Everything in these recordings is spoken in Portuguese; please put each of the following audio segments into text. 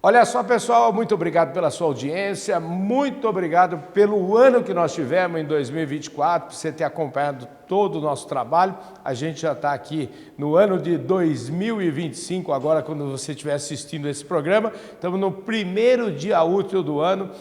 Olha só, pessoal, muito obrigado pela sua audiência, muito obrigado pelo ano que nós tivemos em 2024, por você ter acompanhado todo o nosso trabalho. A gente já está aqui no ano de 2025, agora quando você estiver assistindo esse programa. Estamos no primeiro dia útil do ano.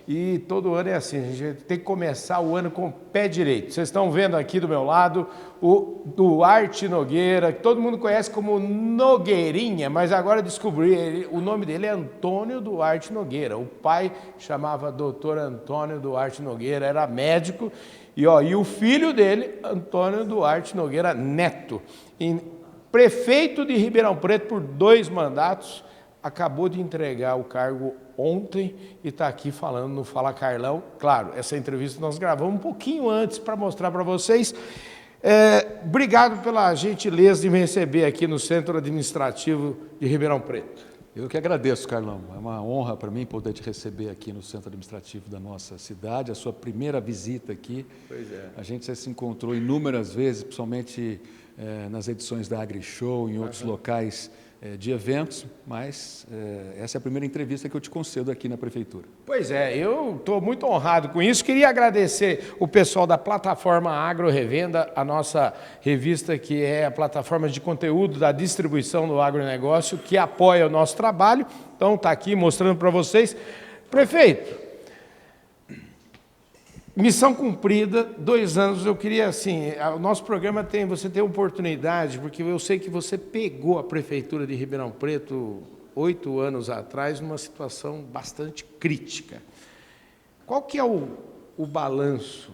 E todo ano é assim, a gente tem que começar o ano com o pé direito. Vocês estão vendo aqui do meu lado o Duarte Nogueira, que todo mundo conhece como Nogueirinha, mas agora descobri, o nome dele é Antônio Duarte Nogueira. O pai chamava Dr. Antônio Duarte Nogueira, era médico, e o filho dele, Antônio Duarte Nogueira Neto, prefeito de Ribeirão Preto por 2 mandatos, acabou de entregar o cargo ontem e está aqui falando no Fala Carlão. Claro, essa entrevista nós gravamos um pouquinho antes para mostrar para vocês. Obrigado pela gentileza de me receber aqui no Centro Administrativo de Ribeirão Preto. Eu que agradeço, Carlão. É uma honra para mim poder te receber aqui no Centro Administrativo da nossa cidade, a sua primeira visita aqui. Pois é. A gente já se encontrou inúmeras vezes, principalmente nas edições da AgriShow, em outros locais de eventos, mas essa é a primeira entrevista que eu te concedo aqui na Prefeitura. Pois é, eu estou muito honrado com isso. Queria agradecer o pessoal da plataforma Agro Revenda, a nossa revista que é a plataforma de conteúdo da distribuição do agronegócio, que apoia o nosso trabalho. Então está aqui mostrando para vocês. Prefeito, missão cumprida, 2 anos. Eu queria, assim, o nosso programa você tem oportunidade, porque eu sei que você pegou a Prefeitura de Ribeirão Preto 8 anos atrás numa situação bastante crítica. Qual que é o balanço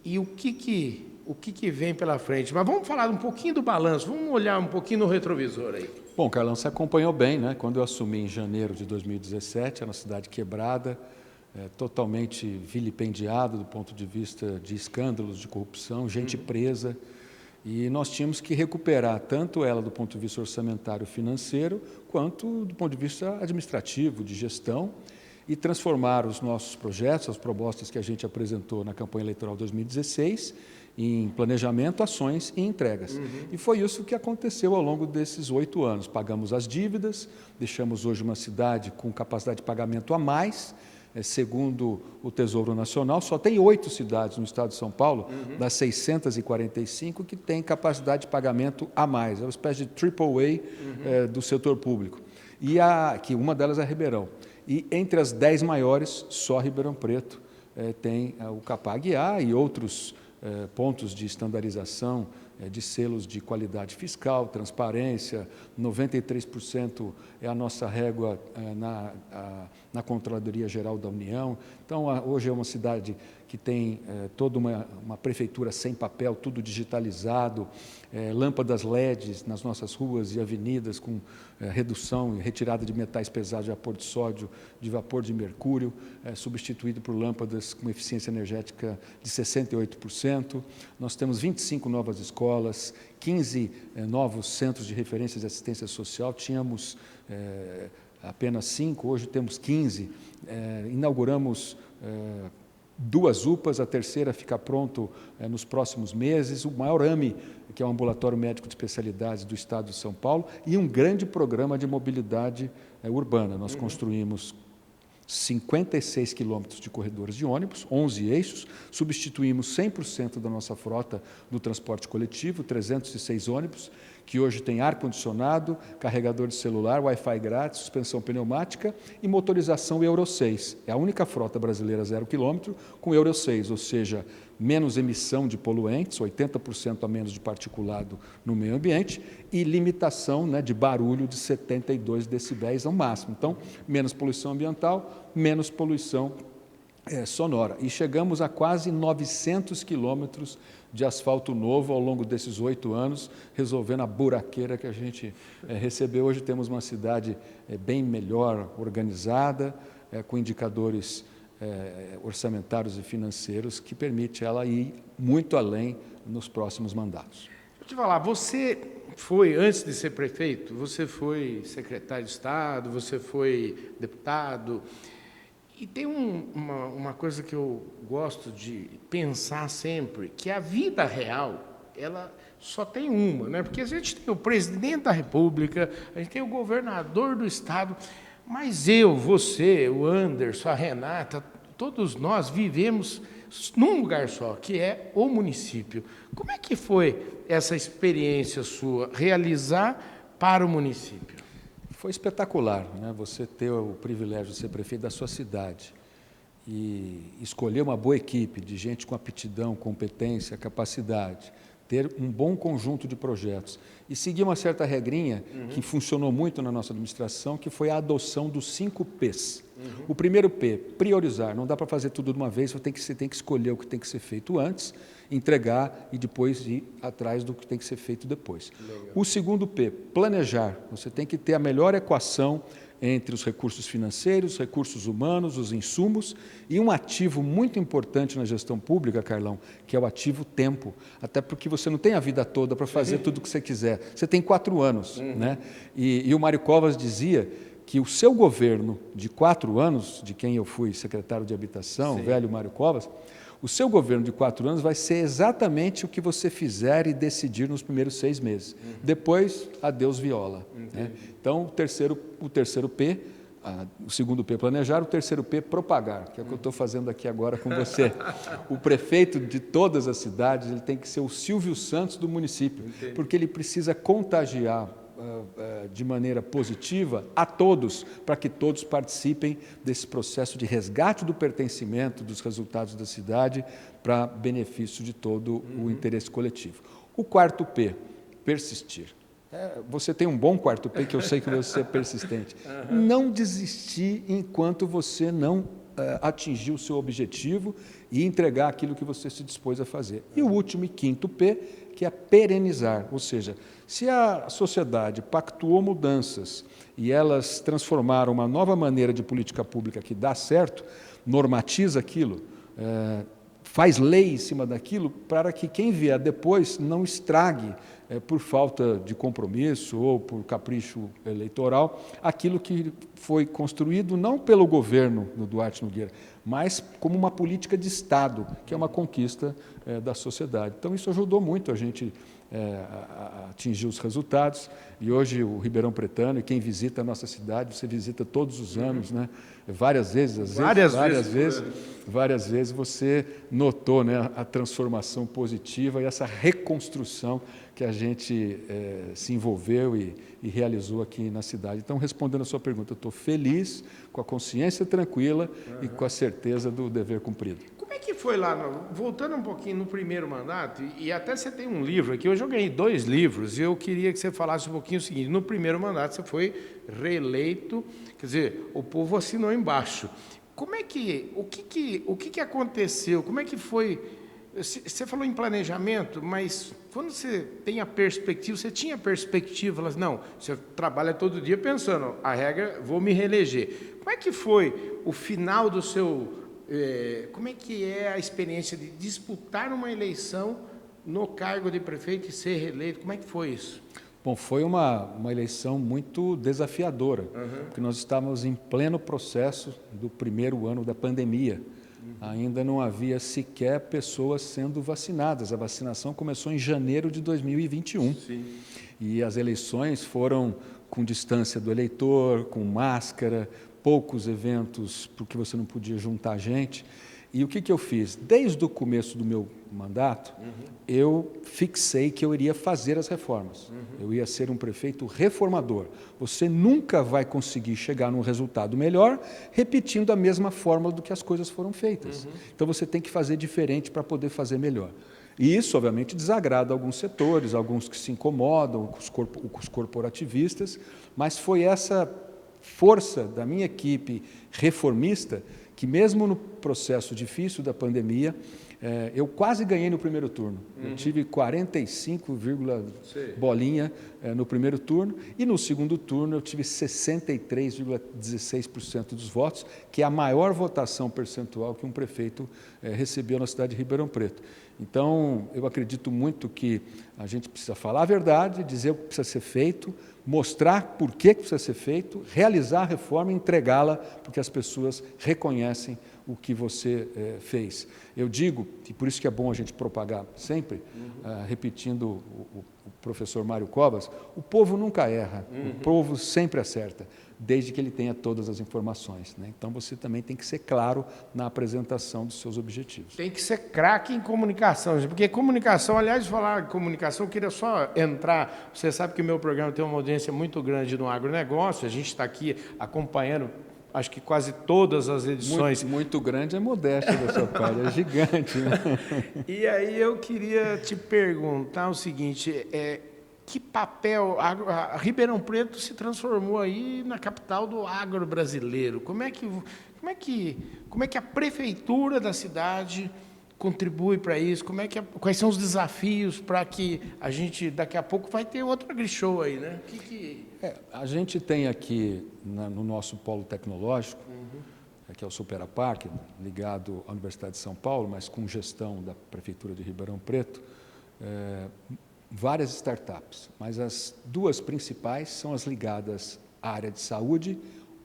e o que vem pela frente? Mas vamos falar um pouquinho do balanço, vamos olhar um pouquinho no retrovisor aí. Bom, Carlão, você acompanhou bem, né? Quando eu assumi em janeiro de 2017, era uma cidade quebrada, totalmente vilipendiada do ponto de vista de escândalos de corrupção, gente presa, e nós tínhamos que recuperar tanto ela do ponto de vista orçamentário financeiro, quanto do ponto de vista administrativo, de gestão, e transformar os nossos projetos, as propostas que a gente apresentou na campanha eleitoral 2016, em planejamento, ações e entregas. E foi isso que aconteceu ao longo desses 8 anos. Pagamos as dívidas, deixamos hoje uma cidade com capacidade de pagamento a mais. Segundo o Tesouro Nacional, só tem 8 cidades no estado de São Paulo, das 645, que têm capacidade de pagamento a mais. É uma espécie de AAA do setor público. E que uma delas é Ribeirão. E entre as 10 maiores, só Ribeirão Preto tem o Capag-A e outros pontos de estandarização de selos de qualidade fiscal, transparência, 93% é a nossa régua na Controladoria Geral da União. Então, hoje é uma cidade que tem toda uma prefeitura sem papel, tudo digitalizado, lâmpadas LEDs nas nossas ruas e avenidas com redução e retirada de metais pesados de vapor de sódio, de vapor de mercúrio, substituído por lâmpadas com eficiência energética de 68%. Nós temos 25 novas escolas, 15 novos centros de referência de assistência social, tínhamos apenas 5, hoje temos 15. Inauguramos 2 UPAs, a terceira fica pronto nos próximos meses, o maior AME, que é o Ambulatório Médico de Especialidades do Estado de São Paulo, e um grande programa de mobilidade urbana. Nós construímos 56 quilômetros de corredores de ônibus, 11 eixos, substituímos 100% da nossa frota do transporte coletivo, 306 ônibus, que hoje tem ar-condicionado, carregador de celular, Wi-Fi grátis, suspensão pneumática e motorização Euro 6. É a única frota brasileira 0 km com Euro 6, ou seja, menos emissão de poluentes, 80% a menos de particulado no meio ambiente e limitação de barulho de 72 decibéis ao máximo. Então, menos poluição ambiental, menos poluição sonora. E chegamos a quase 900 quilômetros de asfalto novo ao longo desses 8 anos, resolvendo a buraqueira que a gente recebeu. Hoje temos uma cidade bem melhor organizada, com indicadores orçamentários e financeiros que permite ela ir muito além nos próximos mandatos. Deixa eu te falar, você foi, antes de ser prefeito, você foi secretário de Estado, você foi deputado. E tem uma coisa que eu gosto de pensar sempre, que a vida real, ela só tem uma, né? Porque a gente tem o presidente da República, a gente tem o governador do Estado, Mas eu, você, o Anderson, a Renata, todos nós vivemos num lugar só, que é o município. Como é que foi essa experiência sua, realizar para o município? Foi espetacular, né? Você ter o privilégio de ser prefeito da sua cidade e escolher uma boa equipe de gente com aptidão, competência, capacidade, ter um bom conjunto de projetos e seguir uma certa regrinha que funcionou muito na nossa administração, que foi a adoção dos 5 P's. O primeiro P, priorizar. Não dá para fazer tudo de uma vez, você tem que escolher o que tem que ser feito antes, entregar e depois ir atrás do que tem que ser feito depois. Legal. O segundo P, planejar. Você tem que ter a melhor equação entre os recursos financeiros, os recursos humanos, os insumos e um ativo muito importante na gestão pública, Carlão, que é o ativo tempo. Até porque você não tem a vida toda para fazer tudo o que você quiser. Você tem 4 anos. Né? E o Mário Covas dizia que o seu governo de 4 anos, de quem eu fui secretário de Habitação, o velho Mário Covas, o seu governo de 4 anos vai ser exatamente o que você fizer e decidir nos primeiros 6 meses. Depois, adeus viola. Né? Então, o terceiro P, o segundo P, planejar, o terceiro P, propagar, que é o que eu estou fazendo aqui agora com você. O prefeito de todas as cidades ele tem que ser o Silvio Santos do município, porque ele precisa contagiar de maneira positiva a todos, para que todos participem desse processo de resgate do pertencimento, dos resultados da cidade, para benefício de todo o interesse coletivo. O quarto P, persistir. Você tem um bom quarto P, que eu sei que você é persistente. Não desistir enquanto você não atingir o seu objetivo e entregar aquilo que você se dispôs a fazer. E o último e quinto P, que é perenizar, ou seja, se a sociedade pactuou mudanças e elas transformaram uma nova maneira de política pública que dá certo, normatiza aquilo, faz lei em cima daquilo, para que quem vier depois não estrague, por falta de compromisso ou por capricho eleitoral, aquilo que foi construído não pelo governo do Duarte Nogueira, mas como uma política de Estado, que é uma conquista da sociedade. Então, isso ajudou muito a gente a atingir os resultados, e hoje o Ribeirão Pretano, e quem visita a nossa cidade, você visita todos os anos, né? Várias vezes, várias vezes você notou, né, a transformação positiva e essa reconstrução que a gente se envolveu e realizou aqui na cidade. Então, respondendo a sua pergunta, eu estou feliz, com a consciência tranquila e com a certeza do dever cumprido. Como é que foi lá, voltando um pouquinho no primeiro mandato, e até você tem um livro aqui, hoje eu ganhei 2 livros, e eu queria que você falasse um pouquinho o seguinte: no primeiro mandato você foi reeleito, quer dizer, o povo assinou embaixo. Como é que, o que aconteceu, como é que foi? Você falou em planejamento, mas quando você tem a perspectiva, você tinha perspectiva, não, você trabalha todo dia pensando, a regra, vou me reeleger. Como é que foi o final do seu... como é que é a experiência de disputar uma eleição no cargo de prefeito e ser reeleito? Como é que foi isso? Bom, foi uma eleição muito desafiadora, porque nós estávamos em pleno processo do primeiro ano da pandemia. Ainda não havia sequer pessoas sendo vacinadas. A vacinação começou em janeiro de 2021. Sim. E as eleições foram com distância do eleitor, com máscara, poucos eventos, porque você não podia juntar gente. E o que eu fiz? Desde o começo do meu mandato, eu fixei que eu iria fazer as reformas. Eu ia ser um prefeito reformador. Você nunca vai conseguir chegar num resultado melhor repetindo a mesma fórmula do que as coisas foram feitas. Então, você tem que fazer diferente para poder fazer melhor. E isso, obviamente, desagrada alguns setores, alguns que se incomodam, os corporativistas, mas foi essa força da minha equipe reformista que, mesmo no processo difícil da pandemia, eu quase ganhei no primeiro turno. Eu tive 45, bolinha no primeiro turno, e no segundo turno eu tive 63,16% dos votos, que é a maior votação percentual que um prefeito recebeu na cidade de Ribeirão Preto. Então, eu acredito muito que a gente precisa falar a verdade, dizer o que precisa ser feito, mostrar por que precisa ser feito, realizar a reforma e entregá-la, porque as pessoas reconhecem o que você fez. Eu digo, e por isso que é bom a gente propagar sempre, repetindo o professor Mário Covas, o povo nunca erra, o povo sempre acerta. desde que ele tenha todas as informações, né? Então, você também tem que ser claro na apresentação dos seus objetivos. Tem que ser craque em comunicação, porque comunicação, aliás, falar de comunicação, eu queria só entrar, você sabe que o meu programa tem uma audiência muito grande no agronegócio, a gente está aqui acompanhando, acho que quase todas as edições. Muito grande é modéstia da sua parte, é gigante, né? E aí eu queria te perguntar o seguinte, que papel a Ribeirão Preto se transformou aí na capital do agro brasileiro? Como é que a prefeitura da cidade contribui para isso? Quais são os desafios para que a gente daqui a pouco vai ter outro AgriShow aí, né? A gente tem aqui no nosso polo tecnológico, que é o Superapark, ligado à Universidade de São Paulo, mas com gestão da Prefeitura de Ribeirão Preto, várias startups, mas as duas principais são as ligadas à área de saúde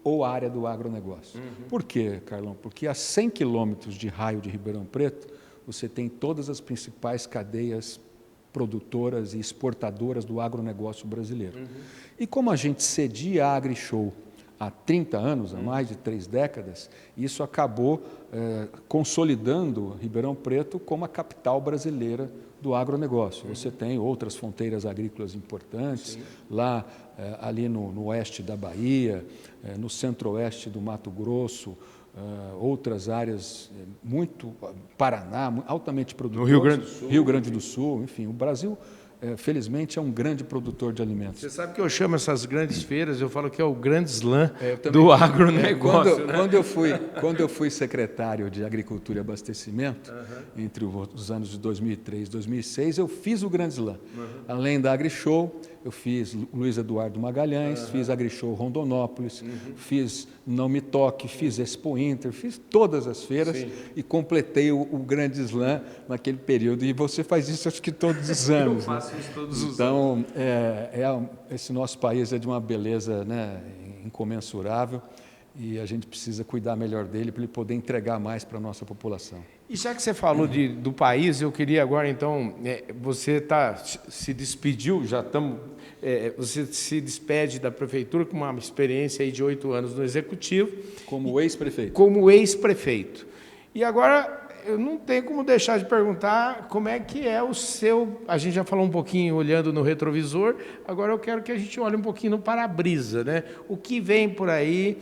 ou à área do agronegócio. Por quê, Carlão? Porque a 100 quilômetros de raio de Ribeirão Preto, você tem todas as principais cadeias produtoras e exportadoras do agronegócio brasileiro. E como a gente cedia a AgriShow há 30 anos, há mais de 3 décadas, isso acabou consolidando Ribeirão Preto como a capital brasileira do agronegócio. Você tem outras fronteiras agrícolas importantes, lá ali no oeste da Bahia, no centro-oeste do Mato Grosso, outras áreas muito, Paraná, altamente produtoras. No Rio Grande do Sul, enfim, o Brasil, felizmente, é um grande produtor de alimentos. Você sabe que eu chamo essas grandes feiras, eu falo que é o grande slam do agronegócio. Quando eu fui secretário de Agricultura e Abastecimento, entre os anos de 2003 e 2006, eu fiz o Grande Slam. Além da AgriShow, eu fiz Luiz Eduardo Magalhães, fiz AgriShow Rondonópolis, fiz Não Me Toque, fiz Expo Inter, fiz todas as feiras e completei o Grande Slam naquele período. E você faz isso, acho que todos os anos. Eu faço isso todos os anos. Então, esse nosso país é de uma beleza, né, incomensurável, e a gente precisa cuidar melhor dele para ele poder entregar mais para a nossa população. E já que você falou do país, eu queria agora, então, você se despediu, você se despede da prefeitura com uma experiência aí de 8 anos no Executivo. Como ex-prefeito. Como ex-prefeito. E agora, eu não tenho como deixar de perguntar como é que é o seu... A gente já falou um pouquinho olhando no retrovisor, agora eu quero que a gente olhe um pouquinho no para-brisa, né? O que vem por aí,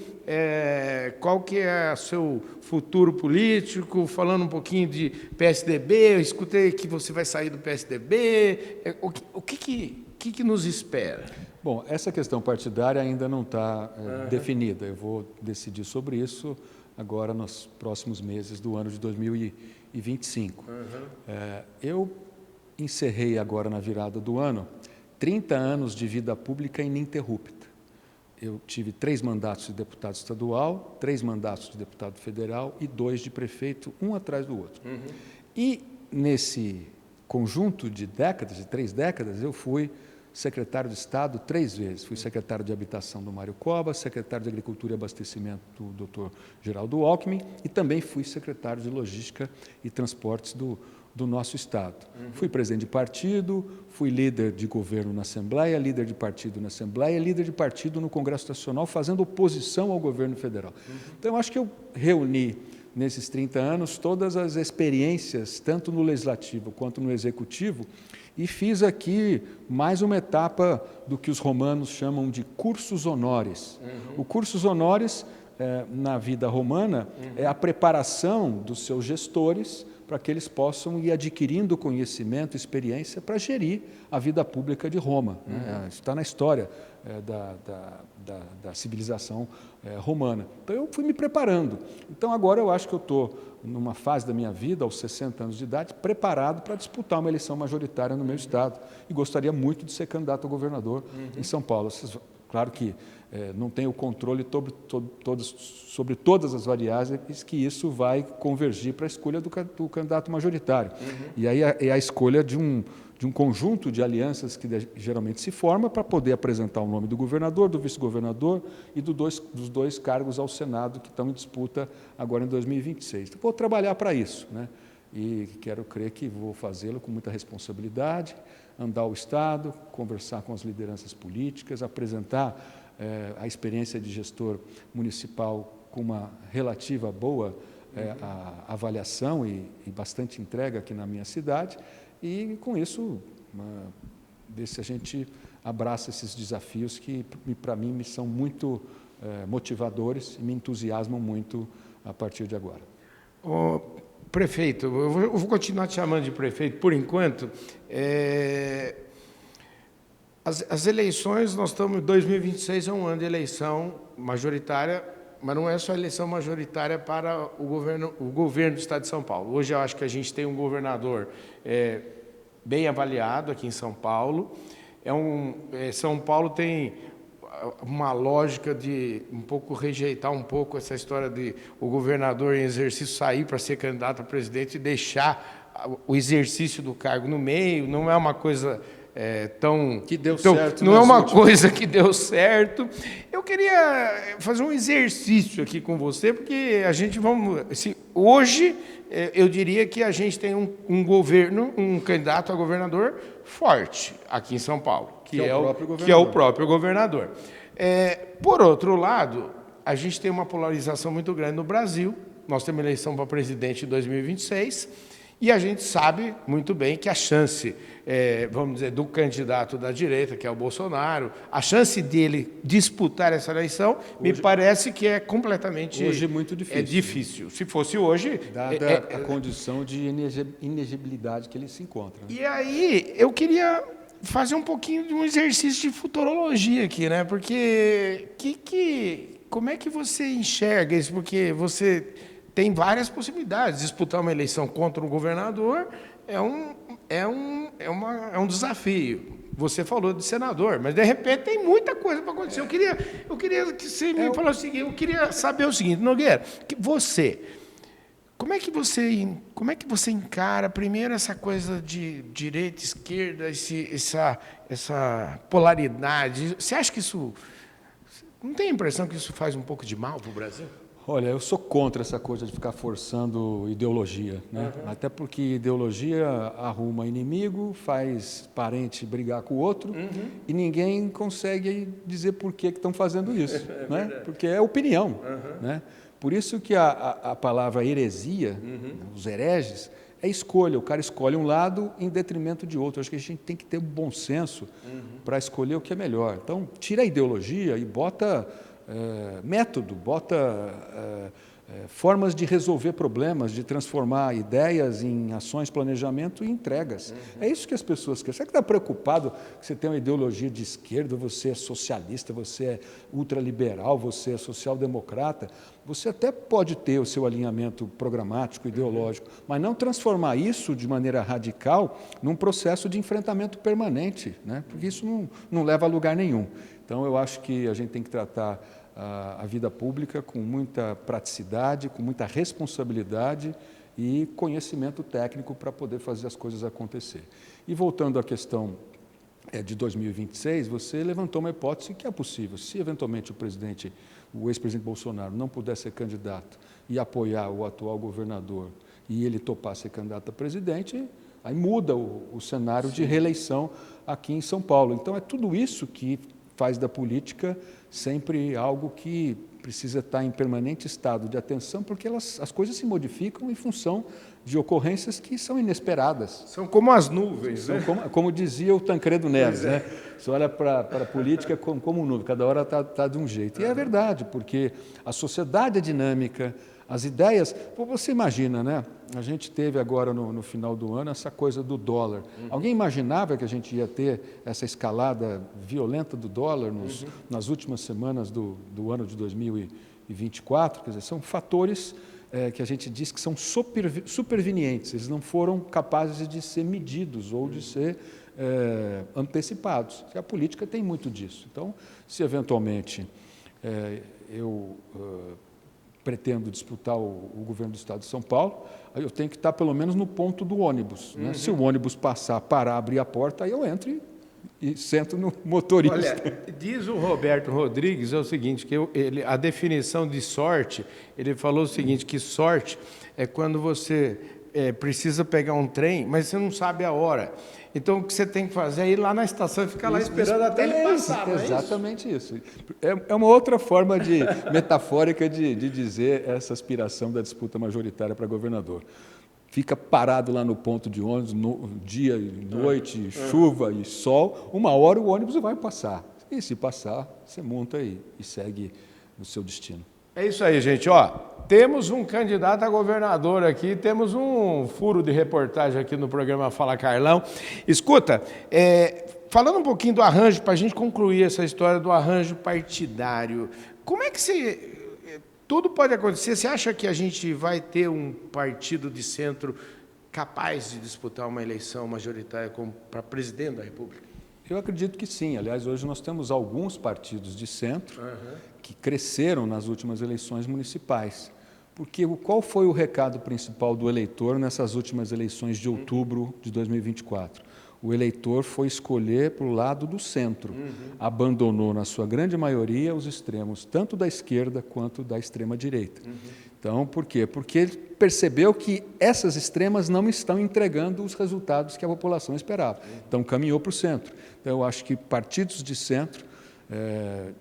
qual que é o seu futuro político, falando um pouquinho de PSDB, eu escutei que você vai sair do PSDB, o que nos espera? Bom, essa questão partidária ainda não está definida, eu vou decidir sobre isso agora nos próximos meses do ano de 2025. Eu encerrei agora na virada do ano 30 anos de vida pública ininterrupta. Eu tive 3 mandatos de deputado estadual, 3 mandatos de deputado federal e 2 de prefeito, um atrás do outro. E nesse conjunto de 3 décadas, eu fui secretário de Estado 3 vezes. Fui secretário de Habitação do Mário Covas, secretário de Agricultura e Abastecimento do Dr. Geraldo Alckmin e também fui secretário de Logística e Transportes do nosso Estado. Fui presidente de partido, fui líder de governo na Assembleia, líder de partido na Assembleia, líder de partido no Congresso Nacional, fazendo oposição ao governo federal. Então, eu acho que eu reuni nesses 30 anos todas as experiências, tanto no Legislativo quanto no Executivo, e fiz aqui mais uma etapa do que os romanos chamam de cursus honoris. O cursus honoris, na vida romana, é a preparação dos seus gestores para que eles possam ir adquirindo conhecimento, experiência para gerir a vida pública de Roma. Isso está na história da civilização romana. Então, eu fui me preparando. Então, agora eu acho que eu estou numa fase da minha vida, aos 60 anos de idade, preparado para disputar uma eleição majoritária no meu estado. E gostaria muito de ser candidato a governador em São Paulo. Claro que não tenho controle sobre todas as variáveis que isso vai convergir para a escolha do candidato majoritário. E aí é a escolha de um conjunto de alianças que geralmente se forma para poder apresentar o nome do governador, do vice-governador e dos 2 cargos ao Senado que estão em disputa agora em 2026. Então, vou trabalhar para isso, né? E quero crer que vou fazê-lo com muita responsabilidade, andar o Estado, conversar com as lideranças políticas, apresentar a experiência de gestor municipal com uma relativa boa avaliação e bastante entrega aqui na minha cidade, e com isso ver se a gente abraça esses desafios que para mim me são muito motivadores e me entusiasmam muito a partir de agora. Prefeito, eu vou continuar te chamando de prefeito por enquanto. As eleições, nós estamos em 2026, é um ano de eleição majoritária, mas não é só eleição majoritária para o governo do Estado de São Paulo. Hoje eu acho que a gente tem um governador bem avaliado aqui em São Paulo. São Paulo tem uma lógica de um pouco rejeitar um pouco essa história de o governador em exercício sair para ser candidato a presidente e deixar o exercício do cargo no meio. Não é uma coisa que deu certo. Não é uma coisa que deu certo. Eu queria fazer um exercício aqui com você, porque a gente hoje eu diria que a gente tem um candidato a governador forte aqui em São Paulo, que é o próprio governador. Por outro lado, a gente tem uma polarização muito grande no Brasil. Nós temos eleição para presidente em 2026 e a gente sabe muito bem que a chance, vamos dizer, do candidato da direita, que é o Bolsonaro, a chance dele disputar essa eleição, me parece que é completamente... Hoje é muito difícil. É difícil. Se fosse hoje... Dada a condição de inegibilidade que ele se encontra. E aí, eu queria fazer um pouquinho de um exercício de futurologia aqui, né? Porque como é que você enxerga isso? Porque você tem várias possibilidades. Disputar uma eleição contra um governador é um desafio. Você falou de senador, mas de repente tem muita coisa para acontecer. Eu queria que você me falasse o seguinte, eu queria saber o seguinte, Nogueira, como é que você encara primeiro essa coisa de direita, esquerda, essa polaridade? Você acha que isso... Não tem a impressão que isso faz um pouco de mal para o Brasil? Olha, eu sou contra essa coisa de ficar forçando ideologia, né? Uhum. Até porque ideologia arruma inimigo, faz parente brigar com o outro, e ninguém consegue dizer por que estão fazendo isso, né? Porque é opinião, né? Por isso que a palavra heresia, os hereges, é escolha. O cara escolhe um lado em detrimento de outro. Eu acho que a gente tem que ter um bom senso para escolher o que é melhor. Então, tira a ideologia e bota método, bota formas de resolver problemas, de transformar ideias em ações, planejamento e entregas. É isso que as pessoas querem. Você que está preocupado que você tem uma ideologia de esquerda, você é socialista, você é ultraliberal, você é social-democrata, você até pode ter o seu alinhamento programático, ideológico, mas não transformar isso de maneira radical num processo de enfrentamento permanente, né? Porque isso não leva a lugar nenhum. Então, eu acho que a gente tem que tratar a vida pública com muita praticidade, com muita responsabilidade e conhecimento técnico para poder fazer as coisas acontecer. E voltando à questão de 2026, você levantou uma hipótese que é possível. Se eventualmente o ex-presidente Bolsonaro não puder ser candidato e apoiar o atual governador e ele topar ser candidato a presidente, aí muda o cenário de reeleição aqui em São Paulo. Então, é tudo isso que faz da política sempre algo que precisa estar em permanente estado de atenção, porque as coisas se modificam em função de ocorrências que são inesperadas. São como as nuvens, né? Como dizia o Tancredo Neves, né? Você olha para a política como nuvem, cada hora está de um jeito. E é verdade, porque a sociedade é dinâmica, as ideias... Você imagina, né? A gente teve agora no final do ano essa coisa do dólar. Alguém imaginava que a gente ia ter essa escalada violenta do dólar nas últimas semanas do ano de 2024? Quer dizer, são fatores que a gente diz que são supervenientes, eles não foram capazes de ser medidos ou de ser antecipados. E a política tem muito disso. Então, se eventualmente eu pretendo disputar o governo do Estado de São Paulo, aí eu tenho que estar pelo menos no ponto do ônibus, né? Se o ônibus passar, parar, abrir a porta, aí eu entro e sento no motorista. Olha, diz o Roberto Rodrigues o seguinte, que a definição de sorte, ele falou o seguinte, que sorte é quando você precisa pegar um trem, mas você não sabe a hora. Então, o que você tem que fazer é ir lá na estação e ficar lá esperando até ele passar. Exatamente isso. É uma outra forma metafórica de dizer essa aspiração da disputa majoritária para governador. Fica parado lá no ponto de ônibus, dia e noite, chuva e sol, 1 hora o ônibus vai passar. E se passar, você monta e segue no seu destino. É isso aí, gente. Ó, temos um candidato a governador aqui, temos um furo de reportagem aqui no programa Fala Carlão. Escuta, falando um pouquinho do arranjo, para a gente concluir essa história do arranjo partidário, como é que você... Tudo pode acontecer. Você acha que a gente vai ter um partido de centro capaz de disputar uma eleição majoritária para presidente da República? Eu acredito que sim. Aliás, hoje nós temos alguns partidos de centro que cresceram nas últimas eleições municipais. Porque qual foi o recado principal do eleitor nessas últimas eleições de outubro de 2024? O eleitor foi escolher para o lado do centro, abandonou, na sua grande maioria, os extremos, tanto da esquerda quanto da extrema-direita. Então, por quê? Porque ele percebeu que essas extremas não estão entregando os resultados que a população esperava. Então, caminhou para o centro. Então, eu acho que partidos de centro,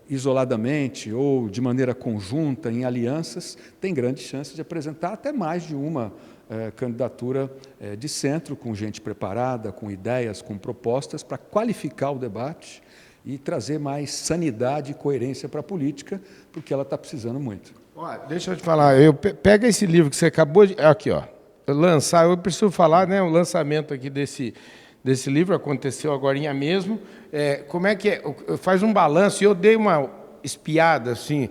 isoladamente ou de maneira conjunta, em alianças, têm grande chance de apresentar até mais de uma candidatura de centro, com gente preparada, com ideias, com propostas, para qualificar o debate e trazer mais sanidade e coerência para a política, porque ela está precisando muito. Deixa eu te falar, pega esse livro que você acabou de... Aqui, ó, lançar, eu preciso falar, né, o lançamento aqui desse livro aconteceu agorinha mesmo. Como é que é? Faz um balanço, e eu dei uma espiada, assim,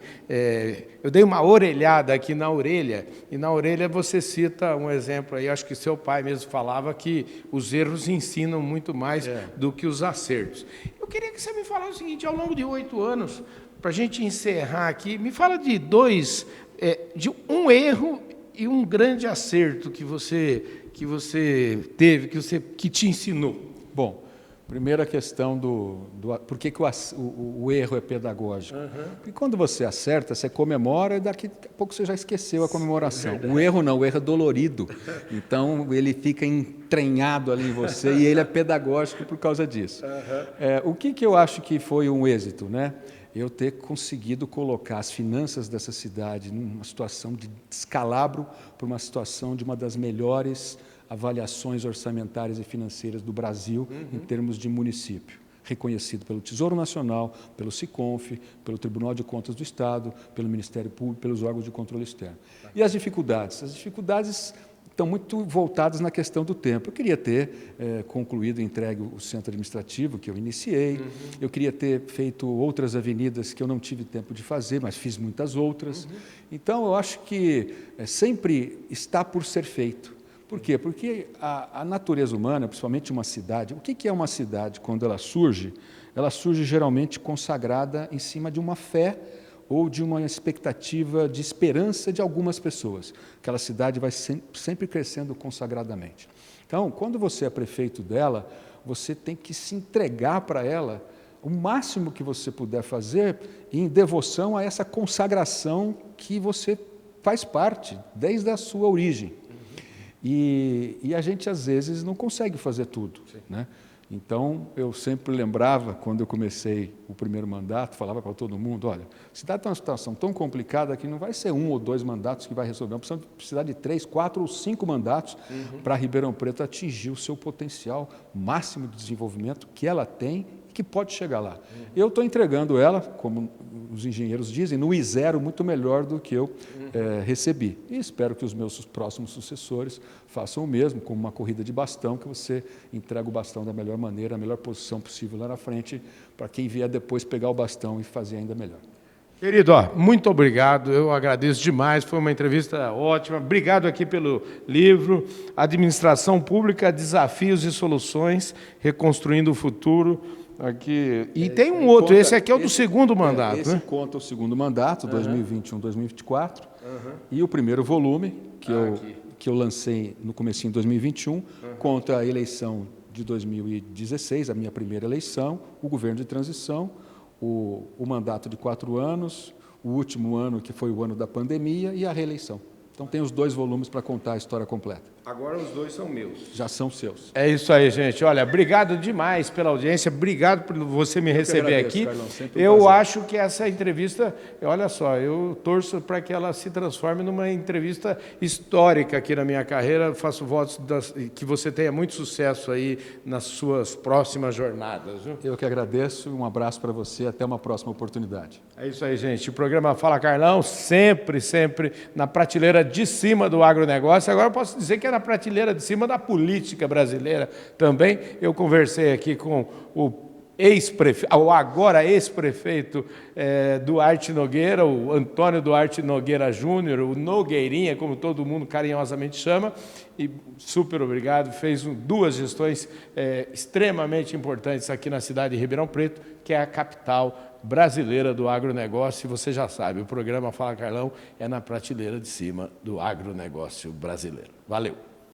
eu dei uma orelhada aqui na orelha, e na orelha você cita um exemplo aí, acho que seu pai mesmo falava que os erros ensinam muito mais do que os acertos. Eu queria que você me falasse o seguinte, ao longo de 8 anos, para a gente encerrar aqui, me fala de de um erro e um grande acerto que você teve, que te ensinou. Bom, primeira questão por que o erro é pedagógico. Porque quando você acerta, você comemora e daqui a pouco você já esqueceu a comemoração. O erro não, o erro é dolorido. Então, ele fica entranhado ali em você e ele é pedagógico por causa disso. O que eu acho que foi um êxito, né? Eu ter conseguido colocar as finanças dessa cidade numa situação de descalabro para uma situação de uma das melhores avaliações orçamentárias e financeiras do Brasil em termos de município, reconhecido pelo Tesouro Nacional, pelo SICONF, pelo Tribunal de Contas do Estado, pelo Ministério Público, pelos órgãos de controle externo. E as dificuldades? As dificuldades estão muito voltadas na questão do tempo. Eu queria ter concluído e entregue o centro administrativo que eu iniciei, eu queria ter feito outras avenidas que eu não tive tempo de fazer, mas fiz muitas outras. Então, eu acho que sempre está por ser feito. Por quê? Porque a natureza humana, principalmente uma cidade, o que é uma cidade quando ela surge? Ela surge geralmente consagrada em cima de uma fé ou de uma expectativa de esperança de algumas pessoas. Aquela cidade vai sempre crescendo consagradamente. Então, quando você é prefeito dela, você tem que se entregar para ela o máximo que você puder fazer em devoção a essa consagração que você faz parte, desde a sua origem. E a gente, às vezes, não consegue fazer tudo, né? Então, eu sempre lembrava, quando eu comecei o primeiro mandato, falava para todo mundo, olha, a cidade está numa situação tão complicada que não vai ser 1 ou 2 mandatos que vai resolver, vamos precisar de 3, 4 ou 5 mandatos para Ribeirão Preto atingir o seu potencial máximo de desenvolvimento que ela tem e que pode chegar lá. Eu estou entregando ela, como os engenheiros dizem, no I0 muito melhor do que eu recebi. E espero que os meus próximos sucessores façam o mesmo, como uma corrida de bastão, que você entrega o bastão da melhor maneira, a melhor posição possível lá na frente, para quem vier depois pegar o bastão e fazer ainda melhor. Querido, muito obrigado, eu agradeço demais, foi uma entrevista ótima. Obrigado aqui pelo livro, Administração Pública, Desafios e Soluções, Reconstruindo o Futuro. Aqui. E tem um outro, esse aqui é o do segundo mandato. Esse conta o segundo mandato, 2021-2024, e o primeiro volume, que eu lancei no comecinho de 2021, conta a eleição de 2016, a minha primeira eleição, o governo de transição, o mandato de 4 anos, o último ano, que foi o ano da pandemia, e a reeleição. Então tem os 2 volumes para contar a história completa. Agora os 2 são meus. Já são seus. É isso aí, gente. Olha, obrigado demais pela audiência, obrigado por você me receber agradeço, aqui. Carlão, sempre um Eu prazer. acho que essa entrevista, olha só, eu torço para que ela se transforme numa entrevista histórica aqui na minha carreira. Faço votos que você tenha muito sucesso aí nas suas próximas jornadas. Viu? Eu que agradeço, um abraço para você, até uma próxima oportunidade. É isso aí, gente. O programa Fala Carlão, sempre, sempre na prateleira de cima do agronegócio. Agora eu posso dizer que é na prateleira de cima da política brasileira também. Eu conversei aqui com o agora ex-prefeito Duarte Nogueira, o Antônio Duarte Nogueira Júnior, o Nogueirinha, como todo mundo carinhosamente chama, e super obrigado, fez 2 gestões extremamente importantes aqui na cidade de Ribeirão Preto, que é a capital brasileira do agronegócio, e você já sabe, o programa Fala Carlão é na prateleira de cima do agronegócio brasileiro. Valeu!